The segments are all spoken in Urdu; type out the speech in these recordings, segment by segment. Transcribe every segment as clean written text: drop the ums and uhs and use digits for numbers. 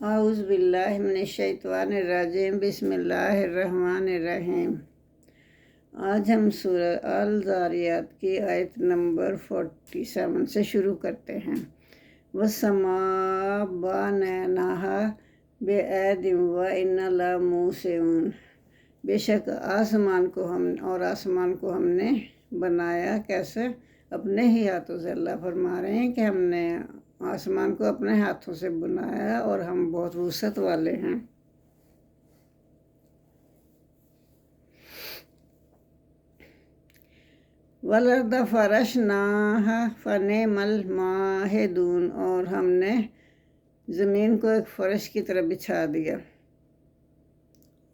اعوذ باللہ من الشیطان الرجیم بسم اللہ الرحمن الرحیم۔ آج ہم سورہ الذاریات کی آیت نمبر 47 سے شروع کرتے ہیں۔ وَالسَّمَاءَ بَنَيْنَاهَا بِأَیْدٍ وَإِنَّا لَمُوسِعُونَ، بے شک آسمان کو ہم نے بنایا کیسے؟ اپنے ہی ہاتھوں سے۔ اللہ فرما رہے ہیں کہ ہم نے آسمان کو اپنے ہاتھوں سے بنایا اور ہم بہت وسعت والے ہیں۔ وَالْأَرْضَ فَرَشْنَاهَا فَنِعْمَ الْمَاهِدُونَ، اور ہم نے زمین کو ایک فرش کی طرح بچھا دیا،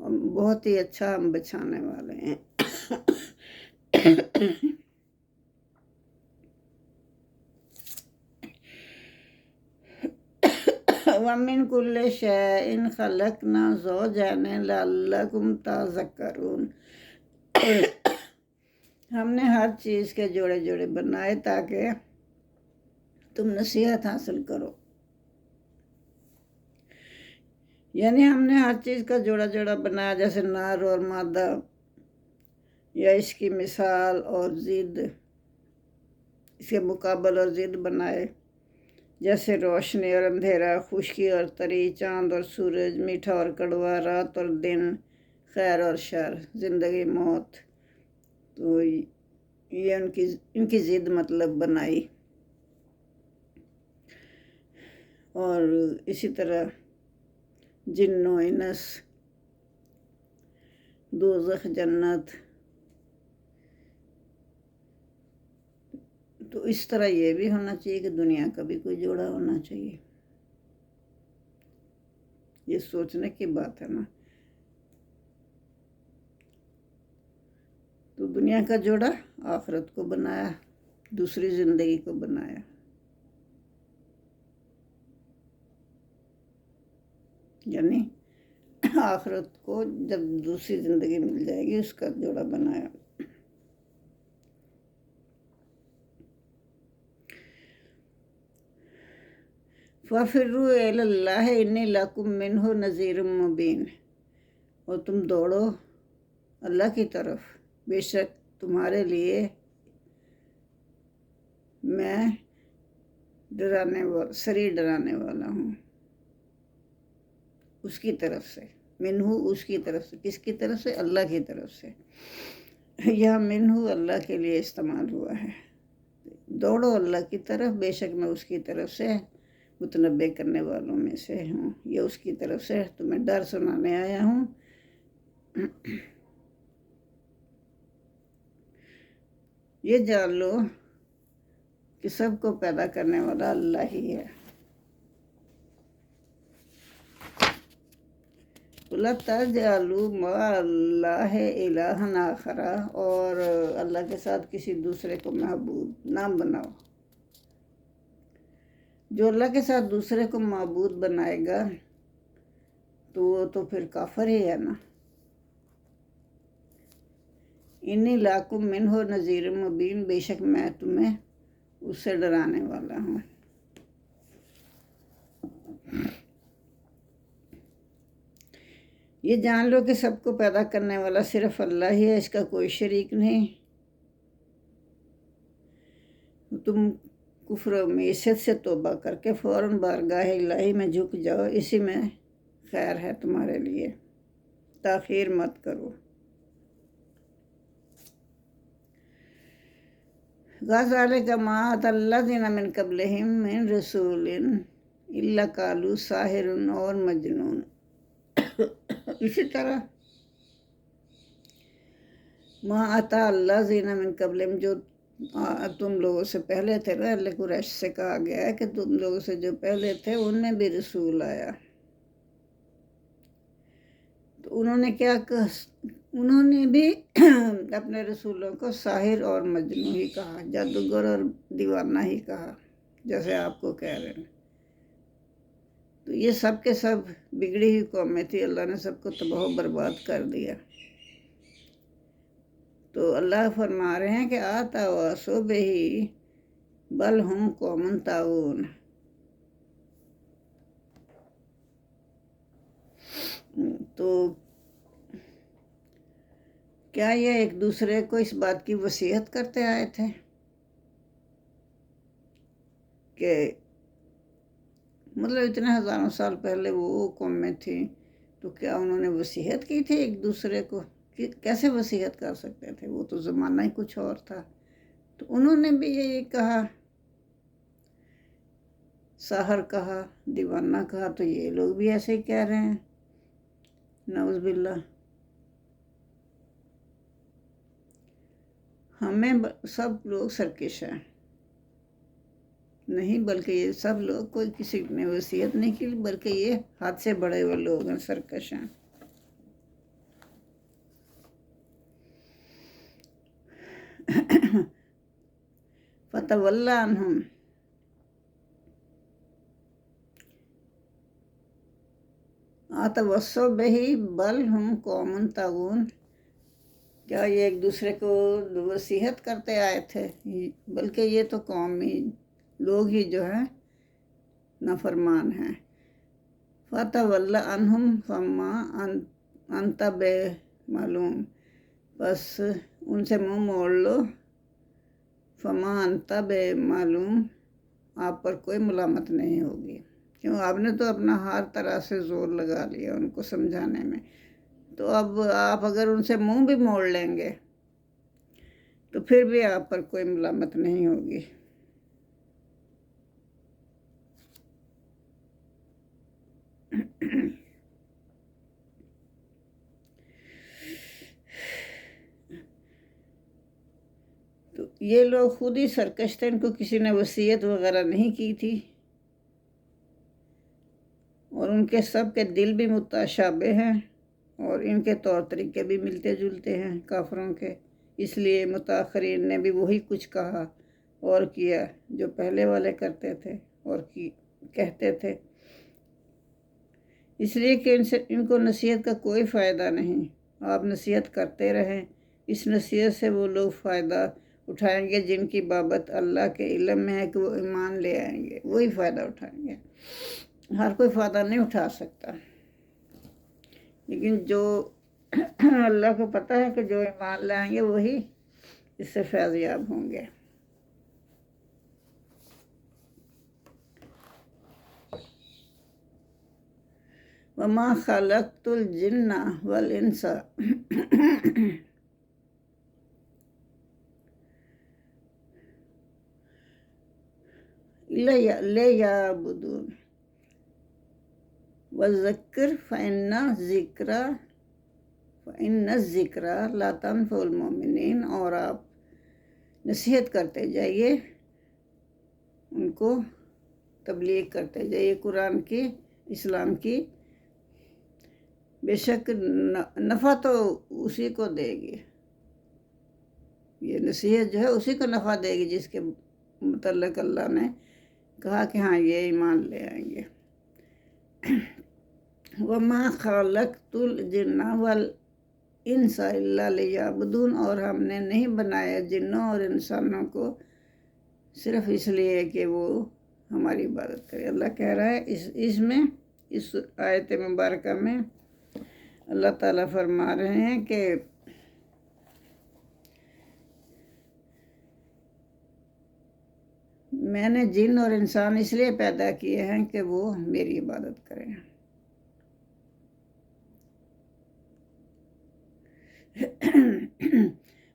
اور بہت ہی اچھا ہم بچھانے والے ہیں۔ وَمِن كُلِّ شَيْءٍ خَلَقْنَا زَوْجَيْنِ لَعَلَّكُمْ تَذَكَّرُونَ، ہم نے ہر چیز کے جوڑے جوڑے بنائے تاکہ تم نصیحت حاصل کرو۔ یعنی ہم نے ہر چیز کا جوڑا جوڑا بنایا، جیسے نر اور مادہ، یا اس کی مثال اور ضد، اس کے مقابل اور ضد بنائے، جیسے روشنی اور اندھیرا، خشکی اور تری، چاند اور سورج، میٹھا اور کڑوا، رات اور دن، خیر اور شر، زندگی موت۔ تو یہ ان کی ضد مطلب بنائی۔ اور اسی طرح جن و انس، دوزخ، جنت، تو اس طرح یہ بھی ہونا چاہیے کہ دنیا کا بھی کوئی جوڑا ہونا چاہیے۔ یہ سوچنے کی بات ہے نا۔ تو دنیا کا جوڑا آخرت کو بنایا، دوسری زندگی کو بنایا۔ یعنی آخرت کو جب دوسری زندگی مل جائے گی، اس کا جوڑا بنایا۔ فَفِرُّوا إِلَى اللَّهِ إِنِّي لَكُم مِّنْهُ نَذِيرٌ مُّبِينٌ، اور تم دوڑو اللہ کی طرف، بے شک تمہارے لیے میں سری ڈرانے والا ہوں، اس کی طرف سے۔ منہ اس کی طرف سے، کس کی طرف سے؟ اللہ کی طرف سے۔ یہاں منہ اللہ کے لیے استعمال ہوا ہے۔ دوڑو اللہ کی طرف، بے شک میں اس کی طرف سے متنبع کرنے والوں میں سے ہوں، یہ اس کی طرف سے تمہیں ڈر سنانے آیا ہوں۔ یہ جان لو کہ سب کو پیدا کرنے والا اللہ ہی ہے۔ لَا تَجْعَلُوا مَعَ اللَّهِ إِلَٰهًا آخَرَ، اور اللہ کے ساتھ کسی دوسرے کو معبود نہ بناؤ۔ جو اللہ کے ساتھ دوسرے کو معبود بنائے گا تو وہ تو پھر کافر ہی ہے نا۔ انی لکم منہ نذیر مبین، بے شک میں تمہیں اس سے ڈرانے والا ہوں۔ یہ جان لو کہ سب کو پیدا کرنے والا صرف اللہ ہی ہے، اس کا کوئی شریک نہیں۔ تم کفر و معیشت سے توبہ کر کے فوراً بارگاہ الہی میں جھک جاؤ، اسی میں خیر ہے تمہارے لیے، تاخیر مت کرو۔ ذَلِکَ مَا أَتَى الَّذِینَ مِن قَبْلِہِم مِّن رَسُولٍ إِلَّا قَالُوا سَاحِرٌ اور مجنون۔ اسی طرح مَا أَتَى الَّذِینَ مِن قَبْلِہِم، جو تم لوگوں سے پہلے تھے نا، اہل قریش سے کہا گیا ہے کہ تم لوگوں سے جو پہلے تھے ان میں بھی رسول آیا، تو انہوں نے کیا کہا؟ انہوں نے بھی اپنے رسولوں کو ساحر اور مجنون ہی کہا، جادوگر اور دیوانہ ہی کہا، جیسے آپ کو کہہ رہے ہیں۔ تو یہ سب کے سب بگڑی ہوئی قومیں تھی، اللہ نے سب کو تباہ و برباد کر دیا۔ تو اللہ فرما رہے ہیں کہ آتواصوا بہ بل ہم قوم طاغون، تو کیا یہ ایک دوسرے کو اس بات کی وصیت کرتے آئے تھے کہ مطلب اتنے ہزاروں سال پہلے وہ قومیں تھیں، تو کیا انہوں نے وصیت کی تھی ایک دوسرے کو؟ کیسے وصیت کر سکتے تھے؟ وہ تو زمانہ ہی کچھ اور تھا۔ تو انہوں نے بھی یہی کہا، ساحر کہا، دیوانہ کہا، تو یہ لوگ بھی ایسے ہی کہہ رہے ہیں، نعوذ باللہ۔ ہمیں سب لوگ سرکش ہیں نہیں، بلکہ یہ سب لوگ، کوئی کسی نے وصیت نہیں کی، بلکہ یہ حد سے بڑے ہوئے لوگ ہیں، سرکش ہیں۔ فتولی عنہم، اتوصوا بہ بل ہم قوم طاغون، کیا یہ ایک دوسرے کو وصیت کرتے آئے تھے؟ بلکہ یہ تو قومی لوگ ہی جو ہیں نافرمان ہیں۔ فتولی عنہم فما انت بملوم، بس ان سے منہ موڑ لو، فما انت بملوم، آپ پر کوئی ملامت نہیں ہوگی، کیوں آپ نے تو اپنا ہر طرح سے زور لگا لیا ان کو سمجھانے میں، تو اب آپ اگر ان سے منہ بھی موڑ لیں گے تو پھر بھی آپ پر کوئی ملامت نہیں ہوگی۔ تو یہ لوگ خود ہی سرکش تھے، ان کو کسی نے وصیت وغیرہ نہیں کی تھی، اور ان کے سب کے دل بھی متشابہ ہیں، اور ان کے طور طریقے بھی ملتے جلتے ہیں کافروں کے، اس لیے متاخرین نے بھی وہی کچھ کہا اور کیا جو پہلے والے کرتے تھے اور کہتے تھے، اس لیے کہ ان کو نصیحت کا کوئی فائدہ نہیں۔ آپ نصیحت کرتے رہیں، اس نصیحت سے وہ لوگ فائدہ اٹھائیں گے جن کی بابت اللہ کے علم میں ہے کہ وہ ایمان لے آئیں گے، وہی فائدہ اٹھائیں گے، ہر کوئی فائدہ نہیں اٹھا سکتا، لیکن جو اللہ کو پتہ ہے کہ جو ایمان لائیں گے وہی اس سے فیض یاب ہوں گے۔ وما خلقت الجن والانس لیعبدون وذکر فإن الذکرى لا تنفع المؤمنین، اور آپ نصیحت کرتے جائیے، ان کو تبلیغ کرتے جائیے قرآن کی، اسلام کی، بے شک نفع تو اسی کو دے گی، یہ نصیحت جو ہے اسی کو نفع دے گی جس کے متعلق اللہ نے کہا کہ ہاں یہ ایمان لے آئیں گے۔ وما خلقت الجن والانس الا لیعبدون، اور ہم نے نہیں بنایا جنوں اور انسانوں کو صرف اس لیے کہ وہ ہماری عبادت کرے۔ اللہ کہہ رہا ہے اس آیت مبارکہ میں اللہ تعالیٰ فرما رہے ہیں کہ میں نے جن اور انسان اس لیے پیدا کیے ہیں کہ وہ میری عبادت کریں۔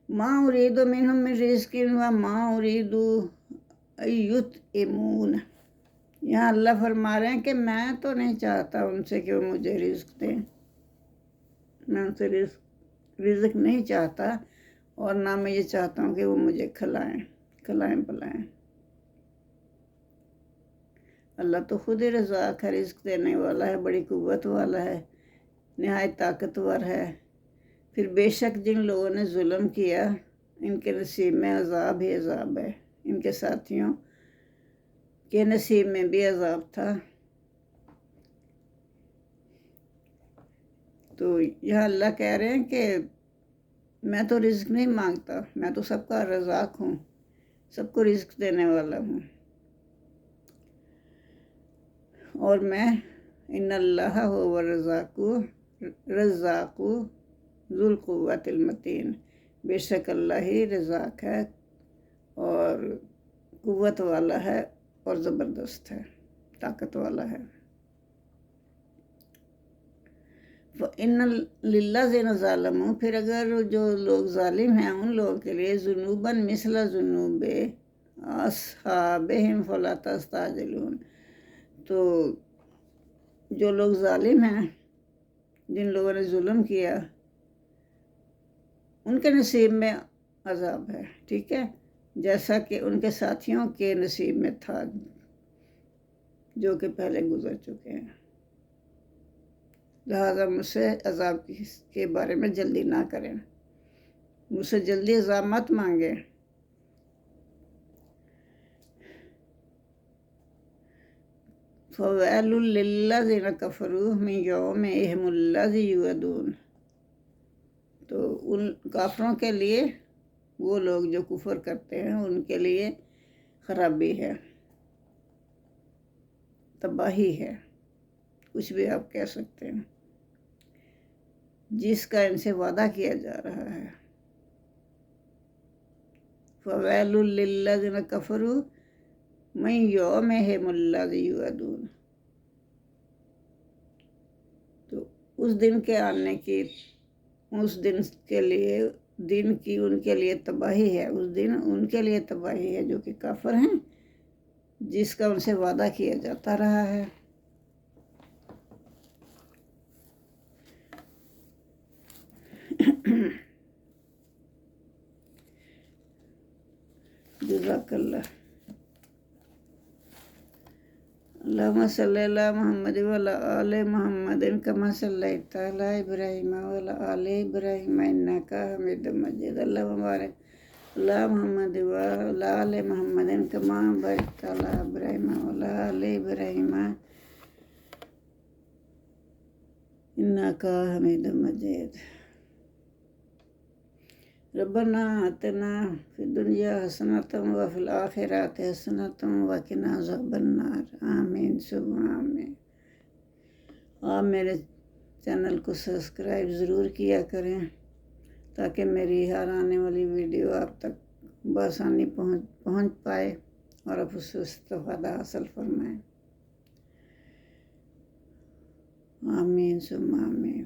ما اريد منهم من رزق وما اريد ان يطعمون، یہاں اللہ فرما رہے ہیں کہ میں تو نہیں چاہتا ان سے کہ وہ مجھے رزق دیں، میں ان سے رزق نہیں چاہتا، اور نہ میں یہ چاہتا ہوں کہ وہ مجھے کھلائیں پلائیں۔ اللہ تو خود ہی رزاق ہے، رزق دینے والا ہے، بڑی قوت والا ہے، نہایت طاقتور ہے۔ پھر بے شک جن لوگوں نے ظلم کیا ان کے نصیب میں عذاب ہی عذاب ہے، ان کے ساتھیوں کے نصیب میں بھی عذاب تھا۔ تو یہاں اللہ کہہ رہے ہیں کہ میں تو رزق نہیں مانگتا، میں تو سب کا رزاق ہوں، سب کو رزق دینے والا ہوں، اور میں ان اللہ هو الرزاق رزاق ذو القوت المتین، بے شک اللہ ہی رزاق ہے اور قوت والا ہے اور زبردست ہے، طاقت والا ہے۔ فَإِنَّ لِلَّذِينَ ظَلَمُوا، پھر اگر جو لوگ ظالم ہیں ان لوگوں کے لیے ذنوباً مثل ذنوب اصحابہم فلا تستعجلون، تو جو لوگ ظالم ہیں، جن لوگوں نے ظلم کیا، ان کے نصیب میں عذاب ہے، ٹھیک ہے، جیسا کہ ان کے ساتھیوں کے نصیب میں تھا جو کہ پہلے گزر چکے ہیں۔ لہٰذا مجھ سے عذاب کے بارے میں جلدی نہ کریں، مجھ سے جلدی عذاب مت مانگیں۔ فَوَيْلٌ لِّلَّذِينَ كَفَرُوا مِن يَوْمِهِمُ الَّذِي يُوعَدُونَ، تو ان کافروں کے لیے، وہ لوگ جو کفر کرتے ہیں ان کے لیے خرابی ہے، تباہی ہے، کچھ بھی آپ کہہ سکتے ہیں، جس کا ان سے وعدہ کیا جا رہا ہے۔ فَوَيْلٌ لِّلَّذِينَ كَفَرُوا مِن يَوْمِهِمُ الَّذِي يُوعَدُونَ، تو اس دن کے آنے کی، اس دن کے لیے، دن کی ان کے لیے تباہی ہے، اس دن ان کے لیے تباہی ہے جو کہ کافر ہیں، جس کا ان سے وعدہ کیا جاتا رہا ہے۔ جزاک اللہ۔ اللہم صلی علی محمد وعلی آل محمد کما صلیت علی ابراہیم وعلی آل ابراہیم انک حمید مجید۔ اللہم بارک علی محمد وعلی آل محمد کما بارکت علی ابراہیم وعلی آل ابراہیم انک حمید مجید۔ ربنا آتنا فی الدنیا حسنۃ وفی الآخرۃ حسنۃ وقنا عذاب النار، آمین ثم آمین۔ آپ میرے چینل کو سبسکرائب ضرور کیا کریں تاکہ میری ہر آنے والی ویڈیو آپ تک بآسانی پہنچ پائے اور آپ اس سے استفادہ حاصل فرمائیں، آمین ثم آمین۔